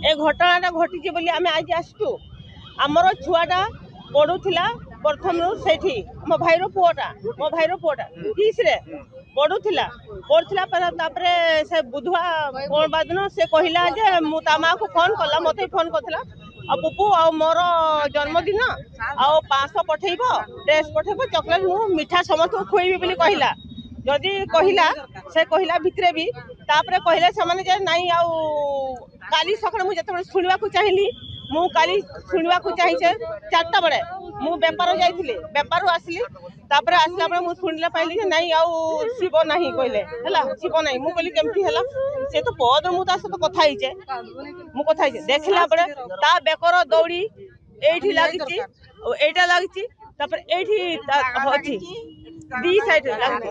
ए घटनाटा घटी बोली आम आज आसचु आमर छुआटा पढ़ुला प्रथम से मो भाईर पुआटा फीस रे पढ़ुला से बुधवार दिन से कहला जे ता माँ को फोन कला मत फोन करला आ पुपू आ मोर जन्मदिन आ 500 पठेब ड्रेस पठेब चॉकलेट मु मिठा समस्त खुएबी बोली कहला जदि कहला से कहला भितरे भी तापरे कहले से जे नहीं आ काली सकाळ मु जते सुनिबा को चाहिली मु काली सुनिबा को चाहिए 4टा बड़े मु व्यापार जाइथिले व्यापार आसली तापरे आसला बड़े मु सुनिला पाइली जे नहीं आ शिव नहीं कहले हला शिव नहीं मु कहली केमती हला से तो पद मु ता सहित कथा हिचे मु कथा हिचे देखला बड़े ता बेकर दौड़ी एठी लागिची एटा लागिची तापरे एठी होची दी साइड लागिची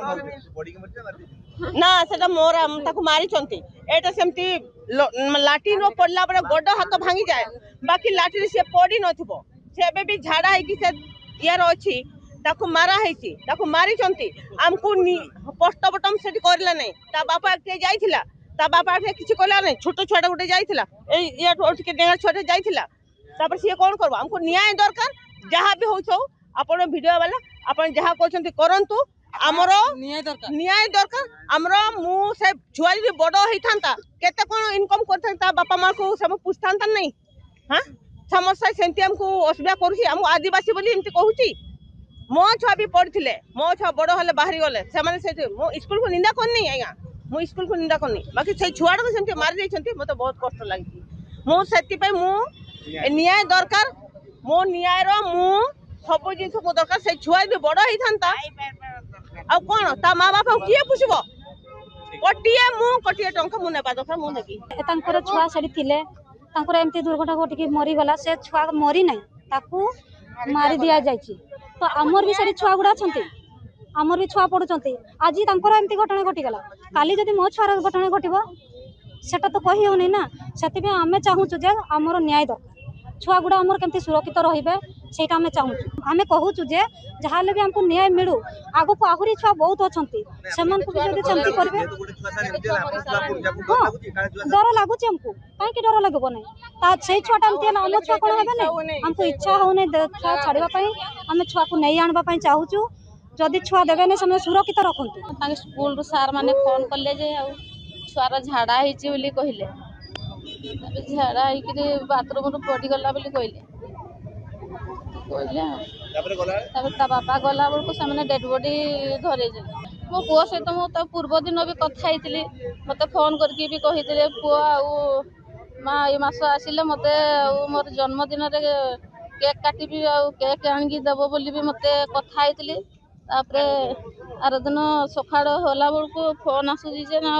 ना सेटा मोर ताको मारी चंती एटा सेमती लाटिन रो पड़ला बड़े गोड हाथ भांगी जाए बाकी लाटिन से पड़ी नथिबो से एबे भी झाड़ा है कि से यार अछि ताको मारा हैची ताको मारी चंती हमको पोस्टमार्टम सेठी करला नहीं ता बापा के जाइथिला ता बापा के किछि कहला नहीं छोटो छुआटा गुटे जाइथिला ए या के डेंगा छुआटा जाइथिला तापर से कोन करबो हमको न्याय दरकार जहां भी होछो आपण वीडियो वाला आपण जहां कहछंती करंतु आमर न्याय दरकार आमर मु से छुआ जी बड़ होता केते कोन इनकम करता बापा माँ को सब पूछता नहीं हाँ समस्या सेमती आमको असुविधा करुँची आम आदिवासी बोली एमती कहूची मो छुआ भी पढ़ते मो छुआ बड़ हेले बाहरी गले से मो स्कूल को निंदा करनी आज्ञा मु स्कूल को निंदा करनी बाकी से छुआ को सेमती मारी देते मत बहुत कष्ट लगी मुझे न्याय दरकार मो न्याय मु सब जिन मो दरकार से छुआ भी बड़ होता आ कौन ता माँ बाप किए पुषब कटिए टंका मुझे दरकार मुझे छुआ से एमती दुर्घटना घटिकी मरीगला से छुआ मरी ना ताकू मारी दि जाइए तो आमर भी से छुआ गुड़ा आमर भी छुआ पढ़ुं आज एमती घटना घटीगला काली जदि मो छुआर घटना घटो सेटा तो कही होनी ना से आम चाहूँ जे आमर न्याय दरकार छुआ गुड़ा आमर केमती सुरक्षित रहिबे सेटा आम चाहूँ आम कहूँ जे जहाँ भी हमको न्याय मिलू आगो को आहरी छुआ बहुत अच्छा से भी करेंगे हाँ डर लगुच हमको कहीं डर लगे ना से छुआटा आम छुआ कौन है ना हमको इच्छा हो छुआ छाड़ापी आम छुआ को नहीं आने चाहूँ जदि छुआ देवे नहीं से सुरक्षित रखु स्कूल सार मैंने फोन कले छुआर झाड़ा होली कहले झाड़ा हो बाथरूम पड़गला कहले बापा गला बेलू से डेड बॉडी धरे मो पुओ सहित मुझे पूर्व दिन भी कथा मत फोन करके भी कही पुओ माँ ये मास आसिले मत मोर जन्मदिन केक काटबी केक आणिकी देव बोली भी मत कथा आर दिन सकाळ होला बेलू फोन आसूजी जे ना